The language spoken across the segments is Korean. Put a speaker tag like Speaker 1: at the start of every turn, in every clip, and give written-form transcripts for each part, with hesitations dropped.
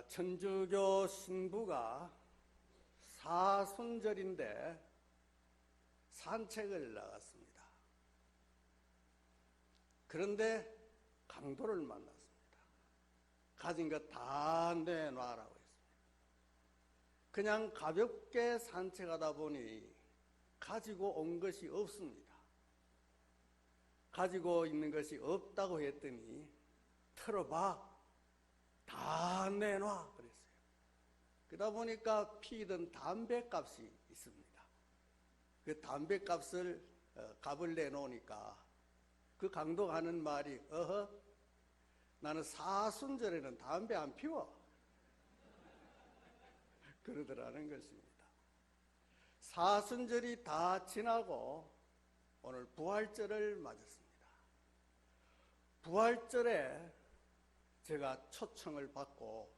Speaker 1: 천주교 신부가 사순절인데 산책을 나갔습니다. 그런데 강도를 만났습니다. 가진 것 다 내놔라고 했습니다. 그냥 가볍게 산책하다 보니 가지고 온 것이 없습니다. 가지고 있는 것이 없다고 했더니 털어봐, 다 내놔 그랬어요. 그러다 보니까 피던 담배값이 있습니다. 그 담배값을 값을 내놓으니까 그 강도가 하는 말이 어허, 나는 사순절에는 담배 안 피워 그러더라는 것입니다. 사순절이 다 지나고 오늘 부활절을 맞았습니다. 부활절에 제가 초청을 받고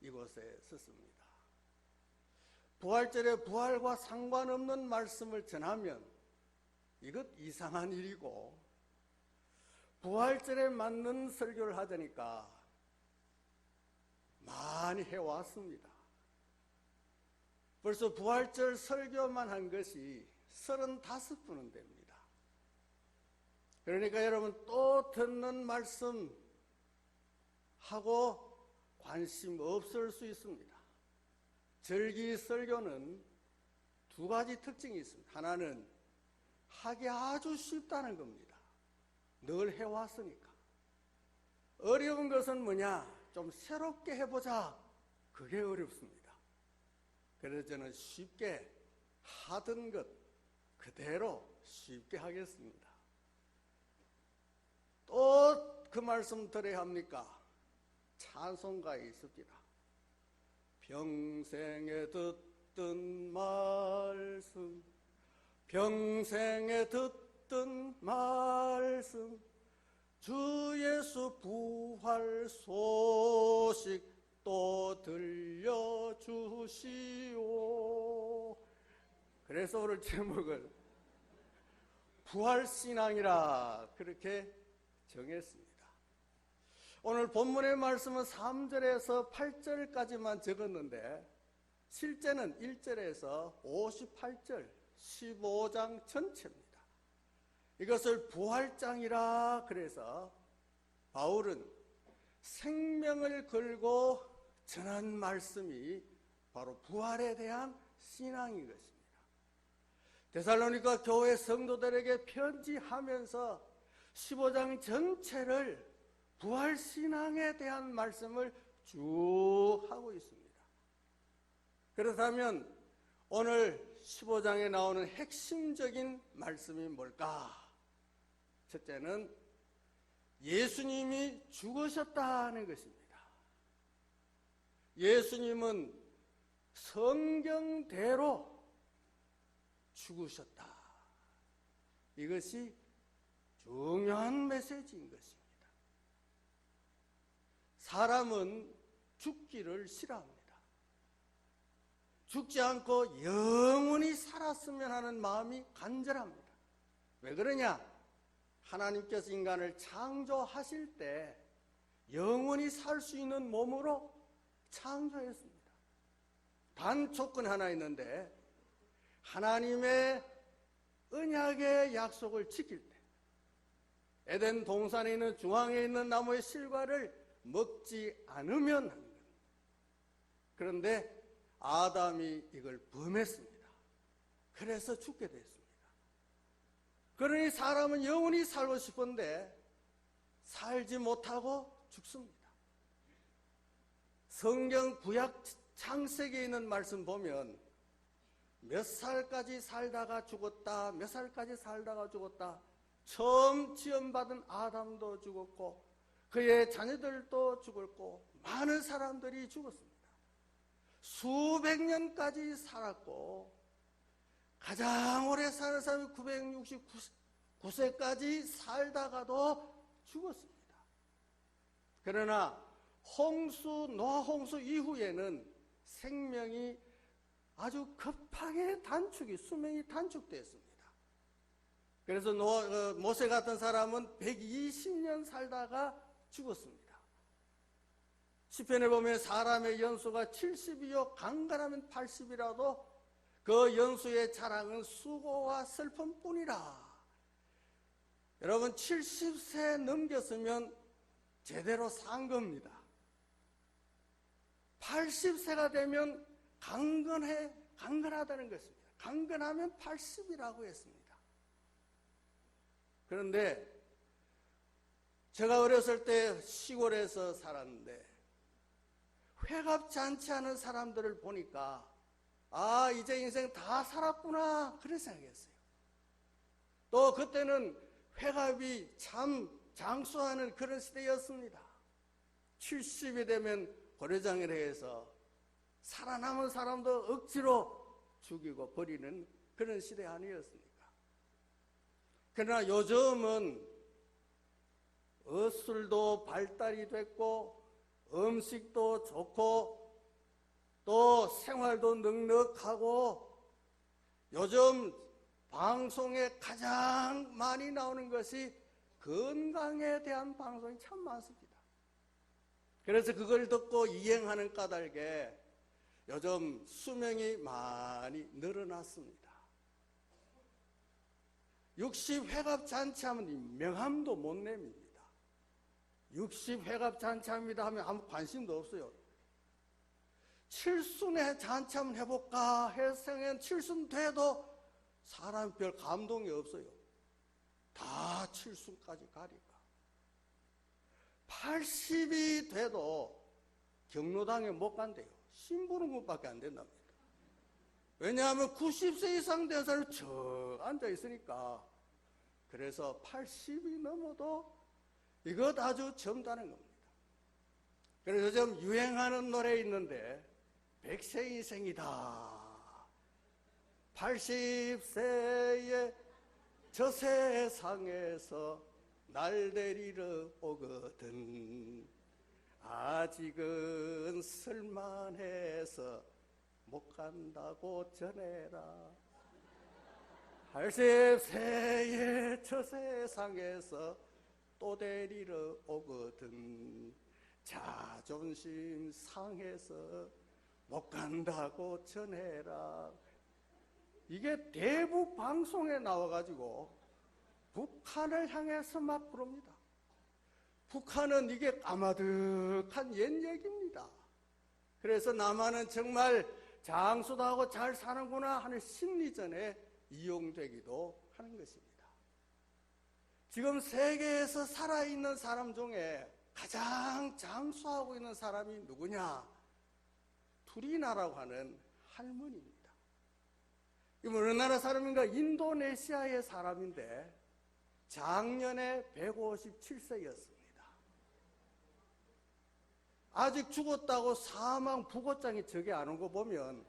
Speaker 1: 이곳에 섰습니다. 부활절에 부활과 상관없는 말씀을 전하면 이것 이상한 일이고, 부활절에 맞는 설교를 하자니까 많이 해왔습니다. 벌써 부활절 설교만 한 것이 35분은 됩니다. 그러니까 여러분 또 듣는 말씀 하고 관심 없을 수 있습니다. 절기 설교는 두 가지 특징이 있습니다. 하나는 하기 아주 쉽다는 겁니다. 늘 해왔으니까. 어려운 것은 뭐냐? 좀 새롭게 해보자. 그게 어렵습니다. 그래서 저는 쉽게 하던 것 그대로 쉽게 하겠습니다. 또 그 말씀 들어야 합니까? 찬송가에 있습니다. 평생에 듣던 말씀, 평생에 듣던 말씀, 주 예수 부활 소식 또 들려주시오. 그래서 오늘 제목을 부활신앙이라 그렇게 정했습니다. 오늘 본문의 말씀은 3절에서 8절까지만 적었는데 실제는 1절에서 58절 15장 전체입니다. 이것을 부활장이라 그래서 바울은 생명을 걸고 전한 말씀이 바로 부활에 대한 신앙인 것입니다. 데살로니가 교회 성도들에게 편지하면서 15장 전체를 부활신앙에 대한 말씀을 쭉 하고 있습니다. 그렇다면 오늘 15장에 나오는 핵심적인 말씀이 뭘까? 첫째는 예수님이 죽으셨다는 것입니다. 예수님은 성경대로 죽으셨다. 이것이 중요한 메시지인 것입니다. 사람은 죽기를 싫어합니다. 죽지 않고 영원히 살았으면 하는 마음이 간절합니다. 왜 그러냐? 하나님께서 인간을 창조하실 때 영원히 살 수 있는 몸으로 창조했습니다. 단 조건 하나 있는데, 하나님의 언약의 약속을 지킬 때 에덴 동산에 있는 중앙에 있는 나무의 실과를 먹지 않으면 하는 겁니다. 그런데 아담이 이걸 범했습니다. 그래서 죽게 됐습니다. 그러니 사람은 영원히 살고 싶은데 살지 못하고 죽습니다. 성경 구약 창세기에 있는 말씀 보면 몇 살까지 살다가 죽었다, 몇 살까지 살다가 죽었다. 처음 지음받은 아담도 죽었고 그의 자녀들도 죽었고 많은 사람들이 죽었습니다. 수백 년까지 살았고 가장 오래 사는 사람이 969세까지 살다가도 죽었습니다. 그러나 노아 홍수 이후에는 생명이 아주 급하게 수명이 단축됐습니다. 그래서 모세 같은 사람은 120년 살다가 죽었습니다. 시편에 보면 사람의 연수가 70이요 강건하면 80이라도 그 연수의 자랑은 수고와 슬픔뿐이라. 여러분 70세 넘겼으면 제대로 산 겁니다. 80세가 되면 강건하다는 것입니다. 강건하면 80이라고 했습니다. 그런데 제가 어렸을 때 시골에서 살았는데 회갑잔치하는 사람들을 보니까 아, 이제 인생 다 살았구나 그런 생각했어요. 또 그때는 회갑이 참 장수하는 그런 시대였습니다. 70이 되면 고려장이라 해서 살아남은 사람도 억지로 죽이고 버리는 그런 시대 아니었습니까? 그러나 요즘은 술도 발달이 됐고 음식도 좋고 또 생활도 넉넉하고 요즘 방송에 가장 많이 나오는 것이 건강에 대한 방송이 참 많습니다. 그래서 그걸 듣고 이행하는 까닭에 요즘 수명이 많이 늘어났습니다. 60회갑 잔치하면 명함도 못 냅니다. 60회갑 잔치합니다 하면 아무 관심도 없어요. 칠순에 잔치 한번 해볼까 해서 칠순 돼도 사람 별 감동이 없어요. 다 칠순까지 가니까. 80이 돼도 경로당에 못 간대요. 신부는 것밖에 안 된답니다. 왜냐하면 90세 이상 된 사람이 저 앉아 있으니까. 그래서 80이 넘어도 이것 아주 젊다는 겁니다. 그래서 요즘 유행하는 노래 있는데 100세 인생이다. 80세에 저 세상에서 날 데리러 오거든. 아직은 쓸만해서 못 간다고 전해라. 80세에 저 세상에서 또 데리러 오거든. 자존심 상해서 못 간다고 전해라. 이게 대북 방송에 나와가지고 북한을 향해서 막 부릅니다. 북한은 이게 까마득한 옛 얘기입니다. 그래서 남한은 정말 장수도 하고 잘 사는구나 하는 심리전에 이용되기도 하는 것입니다. 지금 세계에서 살아있는 사람 중에 가장 장수하고 있는 사람이 누구냐? 투리나라고 하는 할머니입니다. 이분 어느 나라 사람인가? 인도네시아의 사람인데 작년에 157세였습니다. 아직 죽었다고 사망 부고장이 저게 안 온 거 보면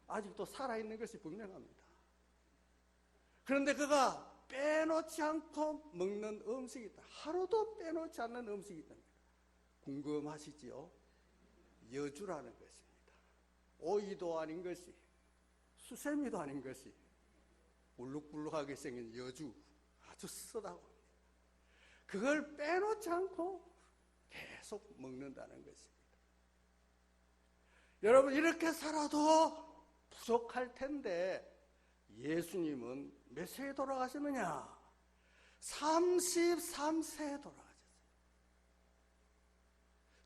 Speaker 1: 아직도 살아있는 것이 분명합니다. 그런데 그가 빼놓지 않고 먹는 음식이 있다. 하루도 빼놓지 않는 음식이 있다. 궁금하시지요? 여주라는 것입니다. 오이도 아닌 것이, 수세미도 아닌 것이 울룩불룩하게 생긴 여주, 아주 쓰다고 합니다. 그걸 빼놓지 않고 계속 먹는다는 것입니다. 여러분, 이렇게 살아도 부족할 텐데 예수님은 몇 세에 돌아가셨느냐? 33세에 돌아가셨어요.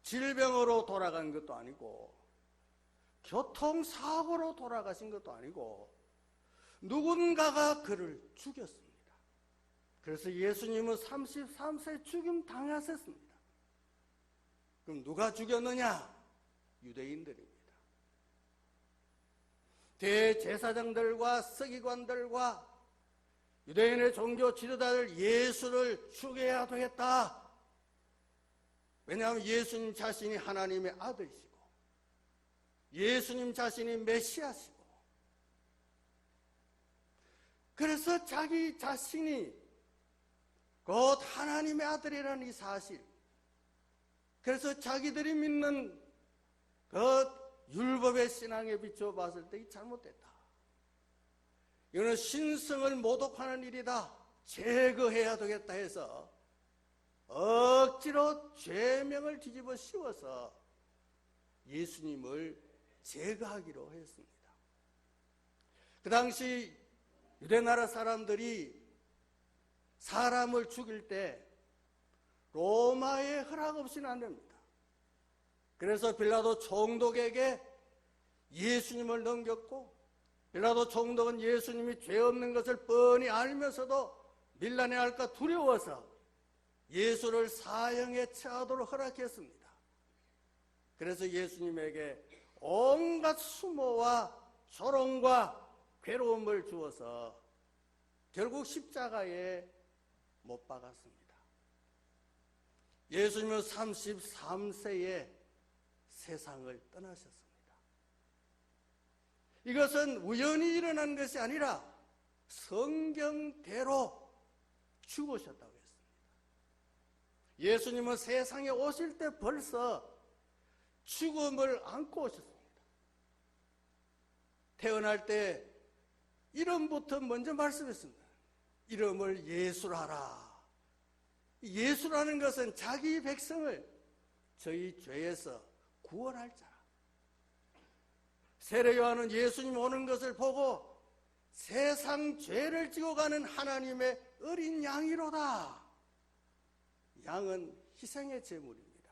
Speaker 1: 질병으로 돌아간 것도 아니고 교통사고로 돌아가신 것도 아니고 누군가가 그를 죽였습니다. 그래서 예수님은 33세 죽임 당하셨습니다. 그럼 누가 죽였느냐? 유대인들입니다. 대제사장들과 서기관들과 유대인의 종교 지도자들 예수를 죽여야 되겠다. 왜냐하면 예수님 자신이 하나님의 아들이시고 예수님 자신이 메시아시고 그래서 자기 자신이 곧 하나님의 아들이라는 이 사실, 그래서 자기들이 믿는 그 율법의 신앙에 비추어 봤을 때 이 잘못됐다. 이거는 신성을 모독하는 일이다. 제거해야 되겠다 해서 억지로 죄명을 뒤집어 씌워서 예수님을 제거하기로 했습니다. 그 당시 유대나라 사람들이 사람을 죽일 때 로마의 허락 없이는 안 됩니다. 그래서 빌라도 총독에게 예수님을 넘겼고, 빌라도 총독은 예수님이 죄 없는 것을 뻔히 알면서도 밀라내할까 두려워서 예수를 사형에 처하도록 허락했습니다. 그래서 예수님에게 온갖 수모와 조롱과 괴로움을 주어서 결국 십자가에 못 박았습니다. 예수님은 33세에 세상을 떠나셨습니다. 이것은 우연히 일어난 것이 아니라 성경대로 죽으셨다고 했습니다. 예수님은 세상에 오실 때 벌써 죽음을 안고 오셨습니다. 태어날 때 이름부터 먼저 말씀했습니다. 이름을 예수라라. 예수라는 것은 자기 백성을 저희 죄에서 구원할 자라. 세례 요한은 예수님 오는 것을 보고 세상 죄를 지고 가는 하나님의 어린 양이로다. 양은 희생의 제물입니다.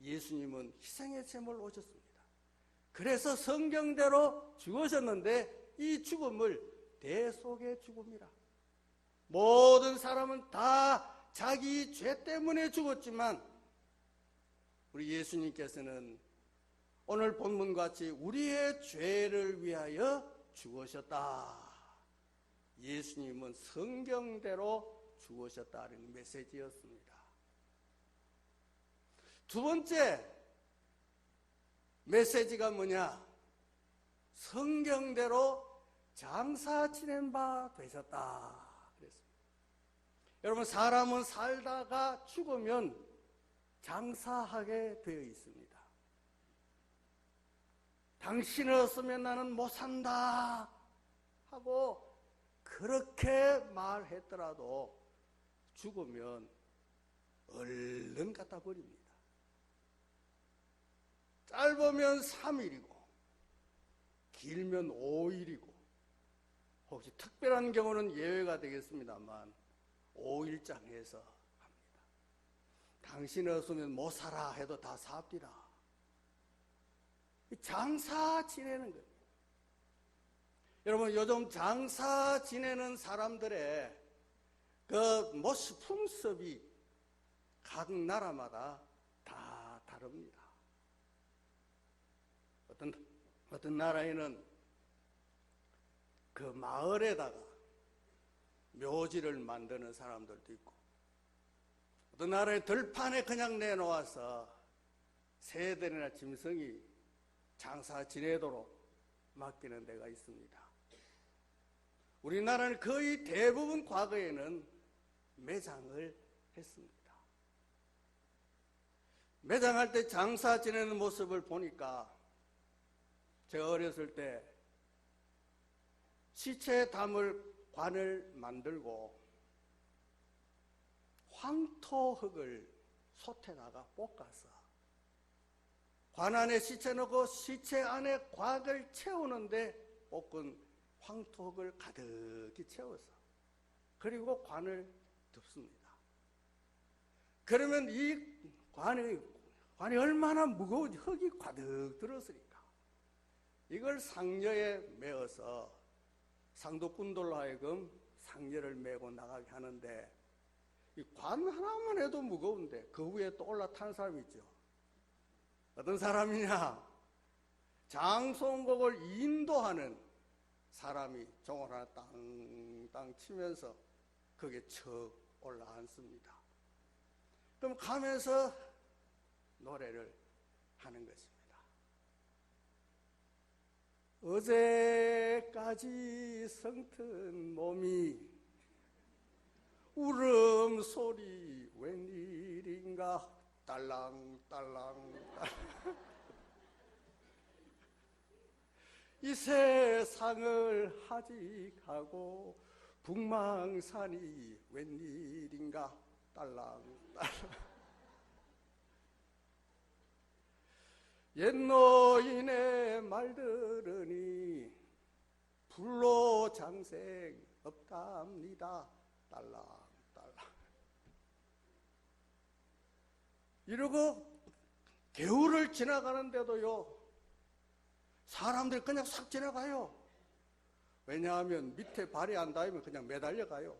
Speaker 1: 예수님은 희생의 제물 오셨습니다. 그래서 성경대로 죽으셨는데 이 죽음을 대속의 죽음이라. 모든 사람은 다 자기 죄 때문에 죽었지만 우리 예수님께서는 오늘 본문같이 우리의 죄를 위하여 죽으셨다. 예수님은 성경대로 죽으셨다는 메시지였습니다. 두 번째 메시지가 뭐냐? 성경대로 장사 지낸 바 되셨다. 그랬습니다. 여러분, 사람은 살다가 죽으면 장사하게 되어 있습니다. 당신을 없으면 나는 못 산다 하고 그렇게 말했더라도 죽으면 얼른 갖다 버립니다. 짧으면 3일이고 길면 5일이고 혹시 특별한 경우는 예외가 되겠습니다만 5일장해서 합니다. 당신 없으면 못 살아 해도 다 삽디다. 장사 지내는 거예요. 여러분, 요즘 장사 지내는 사람들의 그 모습, 풍습이 각 나라마다 다 다릅니다. 어떤 나라에는 그 마을에다가 묘지를 만드는 사람들도 있고, 어떤 나라에 들판에 그냥 내놓아서 새들이나 짐승이 장사 지내도록 맡기는 데가 있습니다. 우리나라는 거의 대부분 과거에는 매장을 했습니다. 매장할 때 장사 지내는 모습을 보니까 제가 어렸을 때 시체 담을 관을 만들고 황토흙을 솥에다가 볶아서 관 안에 시체 넣고 시체 안에 곽을 채우는데 볶은 황토흙을 가득히 채워서 그리고 관을 덮습니다. 그러면 이 관이 얼마나 무거운 흙이 가득 들었으니까 이걸 상여에 메어서 상도꾼들로 하여금 상여를 메고 나가게 하는데 이 관 하나만 해도 무거운데 그 위에 또 올라탄 사람이 있죠. 어떤 사람이냐? 장송곡을 인도하는 사람이 종을 하나 땅땅 치면서 거기에 척 올라앉습니다. 그럼 가면서 노래를 하는 것입니다. 어제까지 성튼 몸이 울음소리 웬일인가 딸랑딸랑 이 세상을 하직하고 북망산이 웬일인가 딸랑 옛 노인의 말 들으니 불로 장생 없답니다. 딸랑 이러고 개울을 지나가는데도요, 사람들이 그냥 싹 지나가요. 왜냐하면 밑에 발이 안 닿으면 그냥 매달려 가요.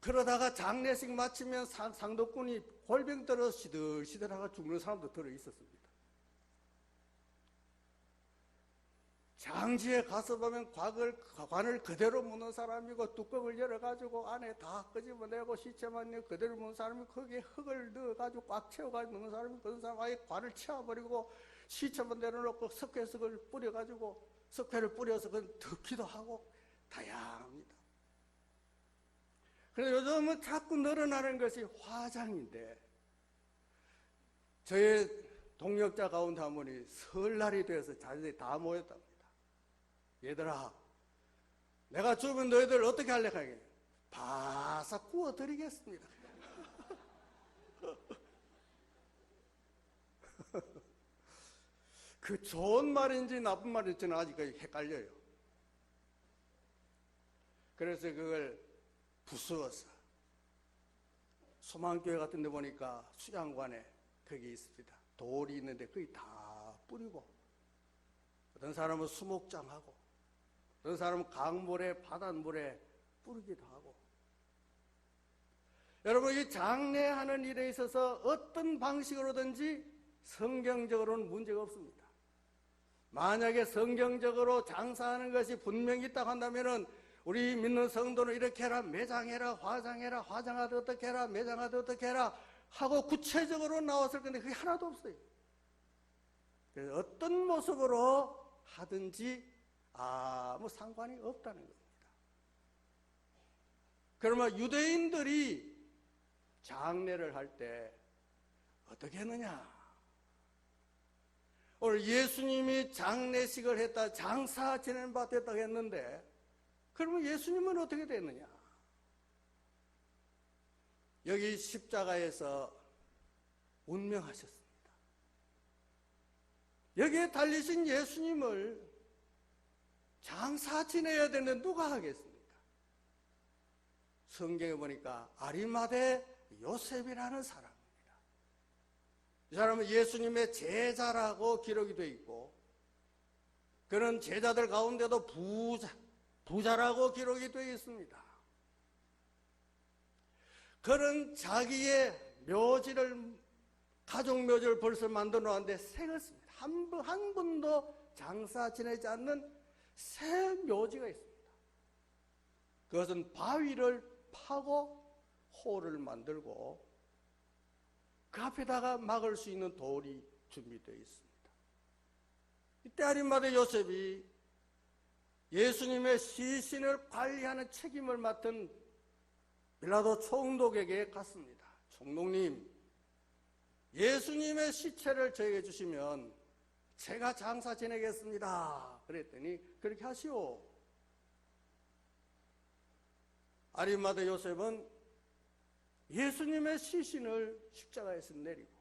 Speaker 1: 그러다가 장례식 마치면 상도꾼이 골병 들어 시들시들하고 죽는 사람도 들어 있었습니다. 장지에 가서 보면 관을 그대로 묻는 사람이고, 뚜껑을 열어가지고 안에 다 끄집어내고 시체만 그대로 묻는 사람이 거기에 흙을 넣어가지고 꽉 채워가지고 묻는 사람이, 그런 사람 아예 관을 채워버리고 시체만 내려놓고 석회석을 뿌려가지고 석회를 뿌려서 그건 덮기도 하고 다양합니다. 그래서 요즘은 자꾸 늘어나는 것이 화장인데, 저의 동역자 가운데 한 분이 설날이 돼서 자녀들이 다 모였답니다. 얘들아, 내가 죽으면 너희들 어떻게 할래? 하게 바싹 구워드리겠습니다. 그 좋은 말인지 나쁜 말인지는 아직까지 헷갈려요. 그래서 그걸 부수어서 소망교회 같은 데 보니까 수양관에 거기 있습니다. 돌이 있는데 거기 다 뿌리고, 어떤 사람은 수목장하고, 어떤 사람은 강물에 바닷물에 뿌리기도 하고. 여러분, 이 장례하는 일에 있어서 어떤 방식으로든지 성경적으로는 문제가 없습니다. 만약에 성경적으로 장사하는 것이 분명히 있다고 한다면은 우리 믿는 성도는 이렇게 해라, 매장해라, 화장해라, 화장하듯 어떻게 해라, 매장하듯 어떻게 해라 하고 구체적으로 나왔을 건데 그게 하나도 없어요. 그래서 어떤 모습으로 하든지 아무 상관이 없다는 겁니다. 그러면 유대인들이 장례를 할 때 어떻게 했느냐? 오늘 예수님이 장례식을 했다, 장사 지낸 바 됐다고 했는데, 그러면 예수님은 어떻게 됐느냐? 여기 십자가에서 운명하셨습니다. 여기에 달리신 예수님을 장사 지내야 되는데 누가 하겠습니까? 성경에 보니까 아리마대 요셉이라는 사람입니다. 이 사람은 예수님의 제자라고 기록이 되어 있고, 그런 제자들 가운데도 부자라고 기록이 되어 있습니다. 그런 자기의 묘지를, 가족 묘지를 벌써 만들어 놨는데 새겼습니다. 한 번도 장사 지내지 않는 새 묘지가 있습니다. 그것은 바위를 파고 홀을 만들고 그 앞에다가 막을 수 있는 돌이 준비되어 있습니다. 이때 아리마대 요셉이 예수님의 시신을 관리하는 책임을 맡은 빌라도 총독에게 갔습니다. 총독님, 예수님의 시체를 저에게 주시면 제가 장사 지내겠습니다. 그랬더니 그렇게 하시오. 아리마대 요셉은 예수님의 시신을 십자가에서 내리고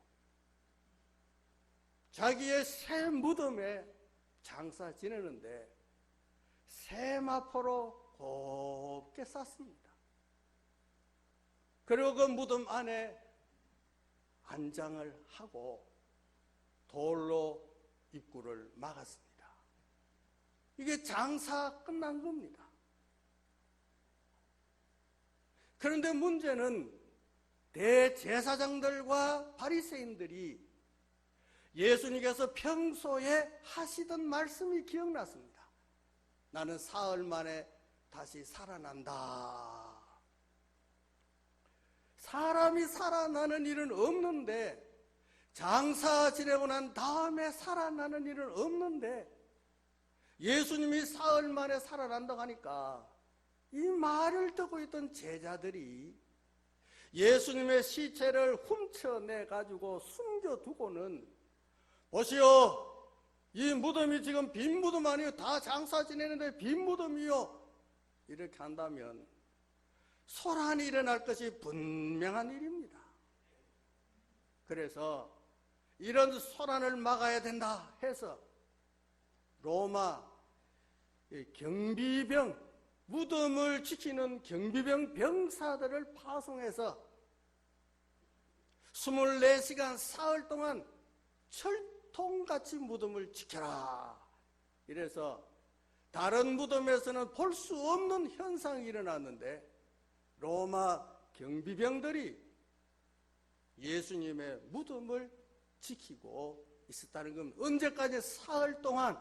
Speaker 1: 자기의 새 무덤에 장사 지내는데 세마포로 곱게 쌌습니다. 그리고 그 무덤 안에 안장을 하고 돌로 입구를 막았습니다. 이게 장사 끝난 겁니다. 그런데 문제는 대제사장들과 바리새인들이 예수님께서 평소에 하시던 말씀이 기억났습니다. 나는 사흘 만에 다시 살아난다. 사람이 살아나는 일은 없는데, 장사 지내고 난 다음에 살아나는 일은 없는데 예수님이 사흘 만에 살아난다고 하니까 이 말을 듣고 있던 제자들이 예수님의 시체를 훔쳐내가지고 숨겨두고는, 보시오, 이 무덤이 지금 빈 무덤 아니에요. 다 장사 지내는데 빈 무덤이요. 이렇게 한다면 소란이 일어날 것이 분명한 일입니다. 그래서 이런 소란을 막아야 된다 해서 로마 경비병, 무덤을 지키는 경비병 병사들을 파송해서 24시간 사흘 동안 철통같이 무덤을 지켜라. 이래서 다른 무덤에서는 볼 수 없는 현상이 일어났는데 로마 경비병들이 예수님의 무덤을 지키고 있었다는 겁니다. 언제까지? 사흘 동안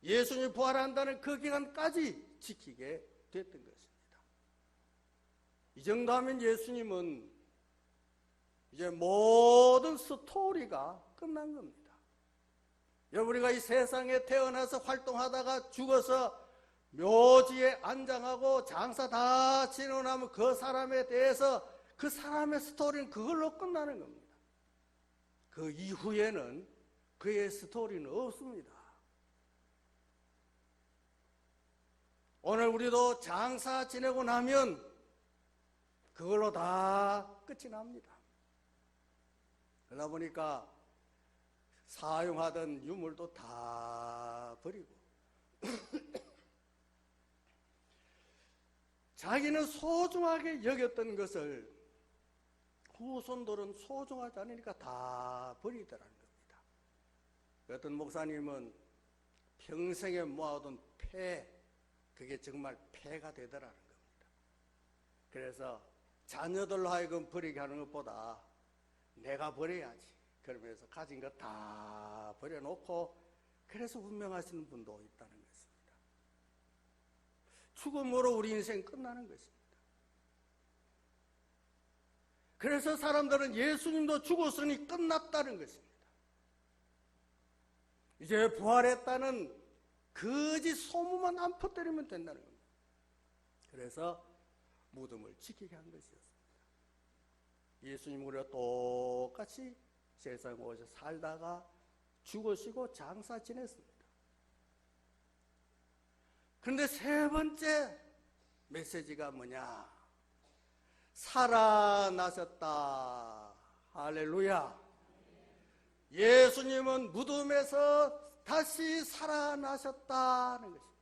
Speaker 1: 예수님이 부활한다는 그 기간까지 지키게 됐던 것입니다. 이 정도 하면 예수님은 이제 모든 스토리가 끝난 겁니다. 여러분, 우리가 이 세상에 태어나서 활동하다가 죽어서 묘지에 안장하고 장사 다 지내고 나면 그 사람에 대해서 그 사람의 스토리는 그걸로 끝나는 겁니다. 그 이후에는 그의 스토리는 없습니다. 오늘 우리도 장사 지내고 나면 그걸로 다 끝이 납니다. 그러다 보니까 사용하던 유물도 다 버리고 자기는 소중하게 여겼던 것을 후손들은 소중하지 않으니까 다 버리더라는 겁니다. 어떤 목사님은 평생에 모아둔 폐, 그게 정말 폐가 되더라는 겁니다. 그래서 자녀들로 하여금 버리게 하는 것보다 내가 버려야지 그러면서 가진 거 다 버려놓고 그래서 운명하시는 분도 있다는 것입니다. 죽음으로 우리 인생 끝나는 것입니다. 그래서 사람들은 예수님도 죽었으니 끝났다는 것입니다. 이제 부활했다는 거짓 소문만 안 퍼뜨리면 된다는 겁니다. 그래서 무덤을 지키게 한 것이었습니다. 예수님 우리가 똑같이 세상에 오셔 살다가 죽으시고 장사 지냈습니다. 그런데 세 번째 메시지가 뭐냐? 살아나셨다. 할렐루야. 예수님은 무덤에서 다시 살아나셨다는 것입니다.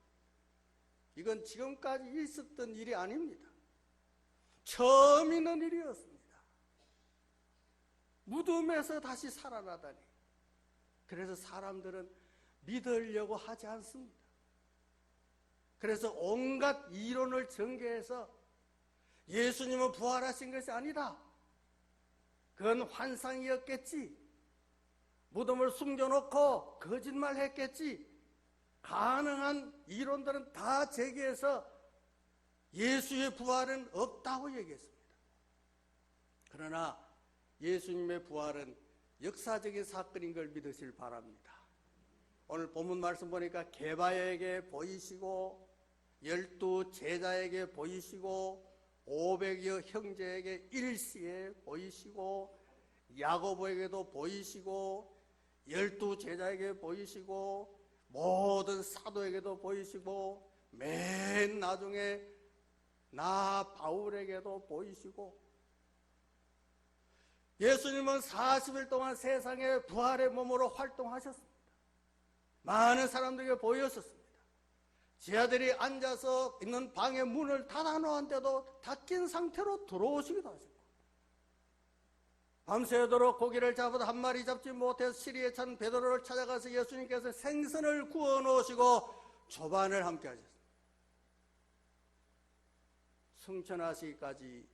Speaker 1: 이건 지금까지 있었던 일이 아닙니다. 처음 있는 일이었습니다. 무덤에서 다시 살아나다니. 그래서 사람들은 믿으려고 하지 않습니다. 그래서 온갖 이론을 전개해서 예수님은 부활하신 것이 아니다. 그건 환상이었겠지. 무덤을 숨겨놓고 거짓말했겠지. 가능한 이론들은 다 제기해서 예수의 부활은 없다고 얘기했습니다. 그러나 예수님의 부활은 역사적인 사건인 걸 믿으실 바랍니다. 오늘 본문 말씀 보니까 게바에게 보이시고 12 제자에게 보이시고 500여 형제에게 일시에 보이시고 야고보에게도 보이시고 12 제자에게 보이시고 모든 사도에게도 보이시고 맨 나중에 나 바울에게도 보이시고 예수님은 40일 동안 세상에 부활의 몸으로 활동하셨습니다. 많은 사람들에게 보였었습니다. 제자들이 앉아서 있는 방의 문을 닫아놓았는데도 닫힌 상태로 들어오시기도 하셨고 밤새도록 고기를 잡아도 한 마리 잡지 못해서 시리에 찬 베드로를 찾아가서 예수님께서 생선을 구워 놓으시고 조반을 함께 하셨습니다. 승천하시기까지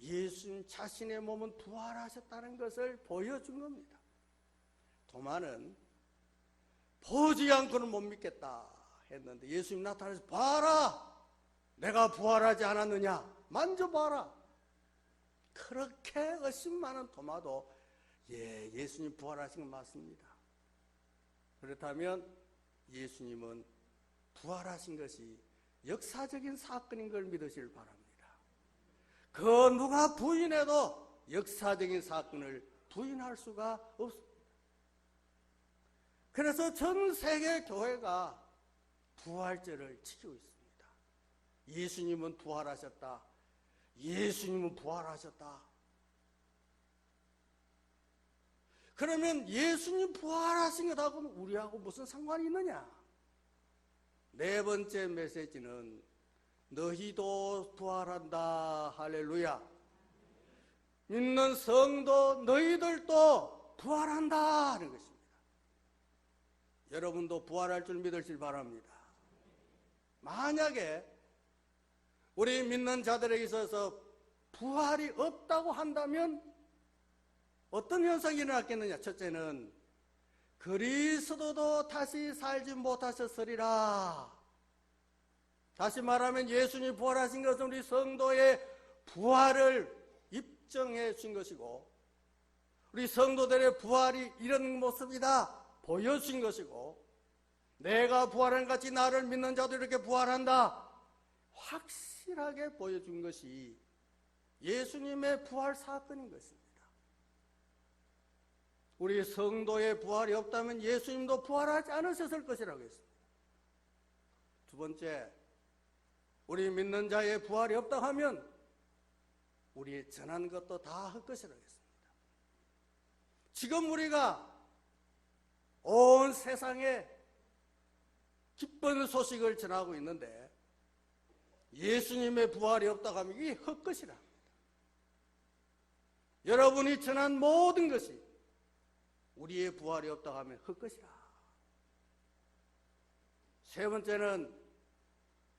Speaker 1: 예수님 자신의 몸은 부활하셨다는 것을 보여준 겁니다. 도마는 보지 않고는 못 믿겠다 했는데 예수님 나타나서 봐라, 내가 부활하지 않았느냐, 만져봐라. 그렇게 의심 많은 도마도 예수님 부활하신 건 맞습니다. 그렇다면 예수님은 부활하신 것이 역사적인 사건인 걸 믿으실 바랍니다. 그 누가 부인해도 역사적인 사건을 부인할 수가 없습니다. 그래서 전 세계 교회가 부활절을 지키고 있습니다. 예수님은 부활하셨다. 예수님은 부활하셨다. 그러면 예수님 부활하신 것하고 우리하고 무슨 상관이 있느냐? 네 번째 메시지는 너희도 부활한다. 할렐루야. 믿는 성도 너희들도 부활한다 하는 것입니다. 여러분도 부활할 줄 믿으실 바랍니다. 만약에 우리 믿는 자들에게 있어서 부활이 없다고 한다면 어떤 현상이 일어났겠느냐? 첫째는 그리스도도 다시 살지 못하셨으리라. 다시 말하면 예수님이 부활하신 것은 우리 성도의 부활을 입증해 준 것이고, 우리 성도들의 부활이 이런 모습이다 보여준 것이고, 내가 부활한 같이 나를 믿는 자도 이렇게 부활한다 확실하게 보여준 것이 예수님의 부활 사건인 것입니다. 우리 성도의 부활이 없다면 예수님도 부활하지 않으셨을 것이라고 했습니다. 두 번째, 우리 믿는 자의 부활이 없다 하면 우리의 전한 것도 다 헛것이라고 했습니다. 지금 우리가 온 세상에 기쁜 소식을 전하고 있는데 예수님의 부활이 없다 하면 이게 헛것이라 합니다. 여러분이 전한 모든 것이 우리의 부활이 없다 하면 헛것이라. 세 번째는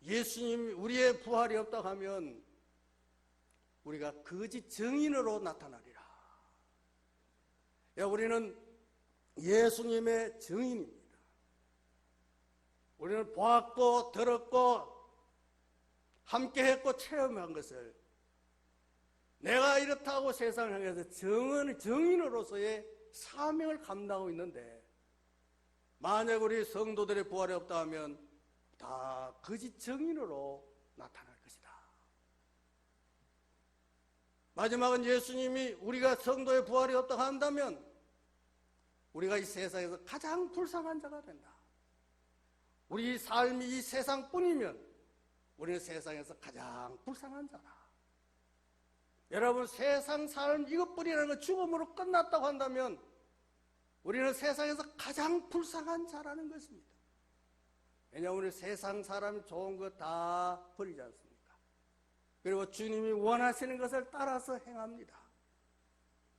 Speaker 1: 예수님 우리의 부활이 없다 하면 우리가 거짓 증인으로 나타나리라. 우리는 예수님의 증인입니다. 우리는 보았고 들었고 함께했고 체험한 것을 내가 이렇다고 세상을 향해서 증인으로서의 사명을 감당하고 있는데, 만약 우리 성도들의 부활이 없다 하면 다 거짓 증인으로 나타날 것이다. 마지막은 예수님이 우리가 성도의 부활이 없다 한다면 우리가 이 세상에서 가장 불쌍한 자가 된다. 우리 삶이 이 세상뿐이면 우리는 세상에서 가장 불쌍한 자다. 여러분, 세상 삶 이것뿐이라는 건 죽음으로 끝났다고 한다면 우리는 세상에서 가장 불쌍한 자라는 것입니다. 왜냐하면 우리 세상 사람이 좋은 거 다 버리지 않습니까? 그리고 주님이 원하시는 것을 따라서 행합니다.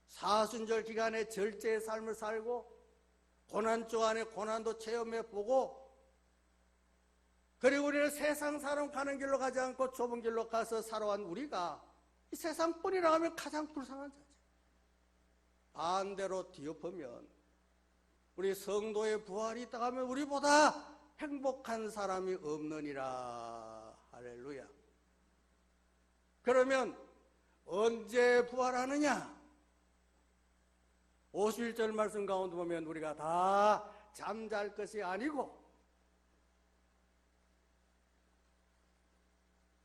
Speaker 1: 사순절 기간에 절제의 삶을 살고 고난주 안에 고난도 체험해보고, 그리고 우리는 세상 사람 가는 길로 가지 않고 좁은 길로 가서 살아온 우리가 이 세상뿐이라 하면 가장 불쌍한 자죠. 반대로 뒤엎으면 우리 성도의 부활이 있다고 하면 우리보다 행복한 사람이 없느니라. 할렐루야. 그러면 언제 부활하느냐? 51절 말씀 가운데 보면 우리가 다 잠잘 것이 아니고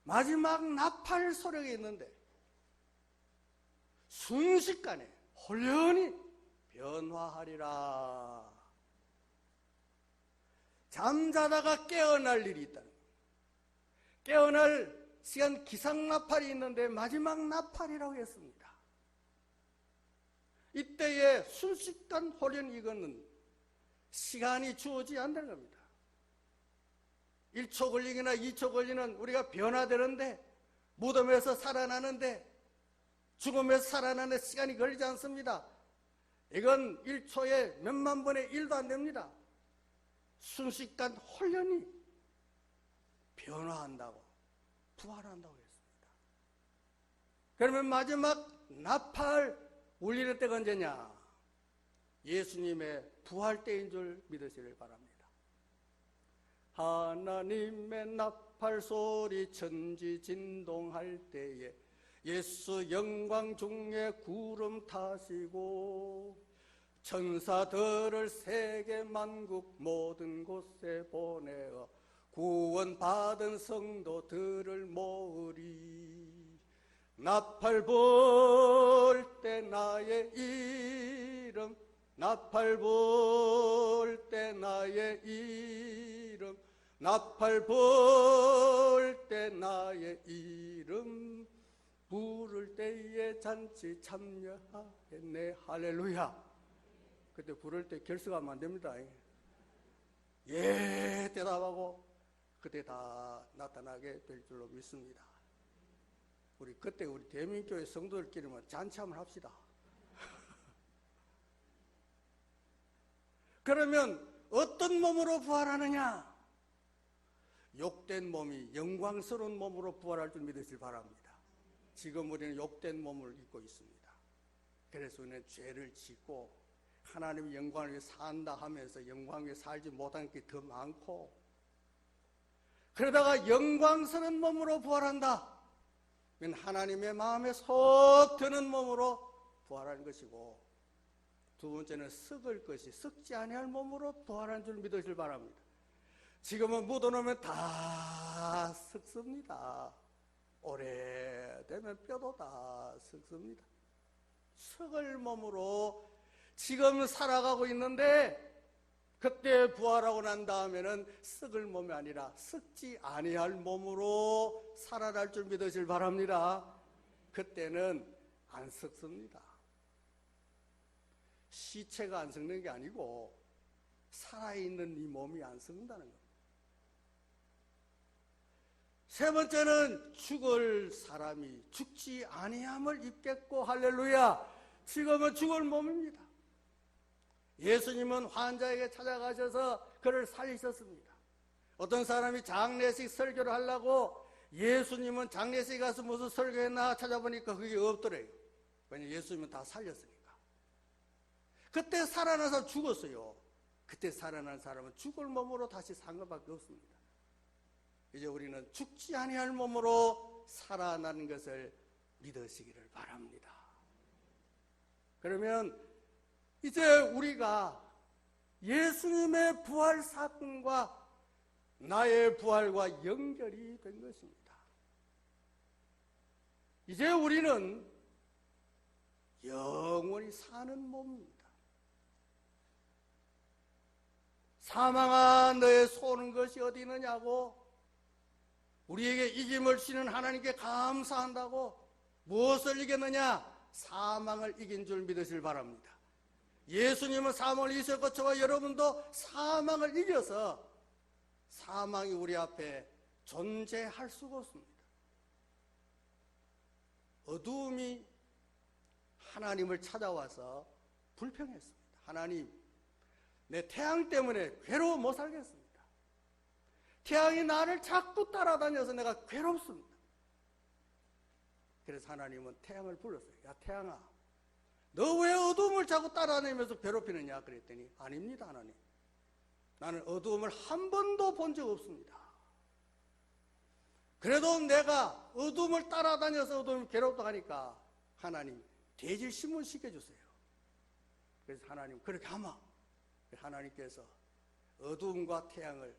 Speaker 1: 마지막 나팔 소리가 있는데 순식간에 홀연히 변화하리라. 잠자다가 깨어날 일이 있다는 거예요. 깨어날 시간 기상나팔이 있는데 마지막 나팔이라고 했습니다. 이때에 순식간 홀연 이거는 시간이 주어지지 않는 겁니다. 1초 걸리거나 2초 걸리는 우리가 변화되는데, 무덤에서 살아나는데, 죽음에서 살아나는 시간이 걸리지 않습니다. 이건 1초에 몇만 분의 1도 안 됩니다. 순식간 홀연히 변화한다고, 부활한다고 했습니다. 그러면 마지막 나팔 울리는 때가 언제냐? 예수님의 부활 때인 줄 믿으시길 바랍니다. 하나님의 나팔 소리 천지 진동할 때에 예수 영광 중에 구름 타시고 천사들을 세계 만국 모든 곳에 보내어 구원받은 성도들을 모으리. 나팔 불 때 나의 이름, 나팔 불 때 나의 이름, 나팔 불 때 나의 이름 부를 때에 잔치 참여하겠네. 할렐루야. 그때 부를 때 결석하면 안 됩니다. 예 대답하고 그때 다 나타나게 될 줄로 믿습니다. 그때 우리 대민교회 성도들끼리만 잔치 한번 합시다. 그러면 어떤 몸으로 부활하느냐? 욕된 몸이 영광스러운 몸으로 부활할 줄 믿으시길 바랍니다. 지금 우리는 욕된 몸을 입고 있습니다. 그래서 우리는 죄를 짓고 하나님의 영광을 위해 산다 하면서 영광 위에 살지 못한 게 더 많고, 그러다가 영광스러운 몸으로 부활한다. 하나님의 마음에 속 드는 몸으로 부활하는 것이고, 두 번째는 썩을 것이 썩지 아니할 몸으로 부활하는 줄 믿으시길 바랍니다. 지금은 묻어놓으면 다 썩습니다. 오래되면 뼈도 다 썩습니다. 썩을 몸으로 지금 살아가고 있는데, 그때 부활하고 난 다음에는 썩을 몸이 아니라 썩지 아니할 몸으로 살아날 줄 믿으시길 바랍니다. 그때는 안 썩습니다. 시체가 안 썩는 게 아니고 살아있는 이 몸이 안 썩는다는 겁니다. 세 번째는 죽을 사람이 죽지 아니함을 입겠고, 할렐루야. 지금은 죽을 몸입니다. 예수님은 환자에게 찾아가셔서 그를 살리셨습니다. 어떤 사람이 장례식 설교를 하려고 예수님은 장례식에 가서 무슨 설교했나 찾아보니까 그게 없더래요. 왜냐하면 예수님은 다 살렸으니까. 그때 살아나서 죽었어요. 그때 살아난 사람은 죽을 몸으로 다시 산 것밖에 없습니다. 이제 우리는 죽지 아니할 몸으로 살아나는 것을 믿으시기를 바랍니다. 그러면 이제 우리가 예수님의 부활 사건과 나의 부활과 연결이 된 것입니다. 이제 우리는 영원히 사는 몸입니다. 사망아 너의 쏘는 것이 어디 있느냐고, 우리에게 이김을 주시는 하나님께 감사한다고. 무엇을 이겼느냐? 사망을 이긴 줄 믿으시길 바랍니다. 예수님은 사망을 이기셨고 저와 여러분도 사망을 이겨서 사망이 우리 앞에 존재할 수가 없습니다. 어두움이 하나님을 찾아와서 불평했습니다. 하나님, 내 태양 때문에 괴로워 못 살겠습니다. 태양이 나를 자꾸 따라다녀서 내가 괴롭습니다. 그래서 하나님은 태양을 불렀어요. 야 태양아, 너 왜 어두움을 자꾸 따라다니면서 괴롭히느냐 그랬더니, 아닙니다 하나님, 나는 어두움을 한 번도 본 적 없습니다. 그래도 내가 어두움을 따라다녀서 어두움을 괴롭다 하니까 하나님 대질 신문 시켜주세요. 그래서 하나님 그렇게 하마. 하나님께서 어두움과 태양을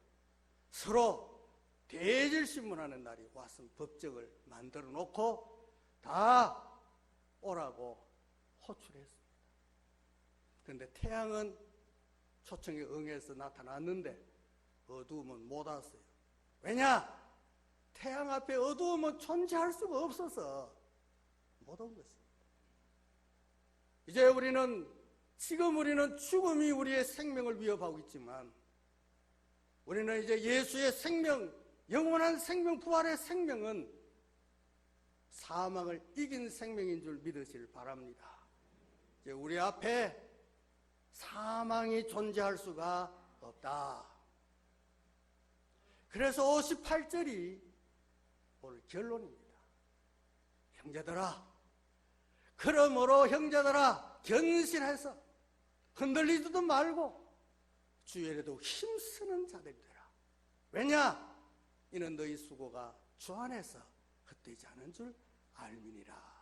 Speaker 1: 서로 대질 신문하는 날이 왔으면 법정을 만들어 놓고 다 오라고 호출했습니다. 그런데 태양은 초청에 응해서 나타났는데 어두움은 못 왔어요. 왜냐? 태양 앞에 어두움은 존재할 수가 없어서 못 온 것입니다. 이제 지금 우리는 죽음이 우리의 생명을 위협하고 있지만, 우리는 이제 예수의 생명, 영원한 생명, 부활의 생명은 사망을 이긴 생명인 줄 믿으시길 바랍니다. 이제 우리 앞에 사망이 존재할 수가 없다. 그래서 58절이 오늘 결론입니다. 형제들아, 그러므로 형제들아, 견실해서 흔들리지도 말고 주일에도 힘쓰는 자들이 되라. 왜냐? 이는 너희 수고가 주 안에서 헛되지 않은 줄 알미니라.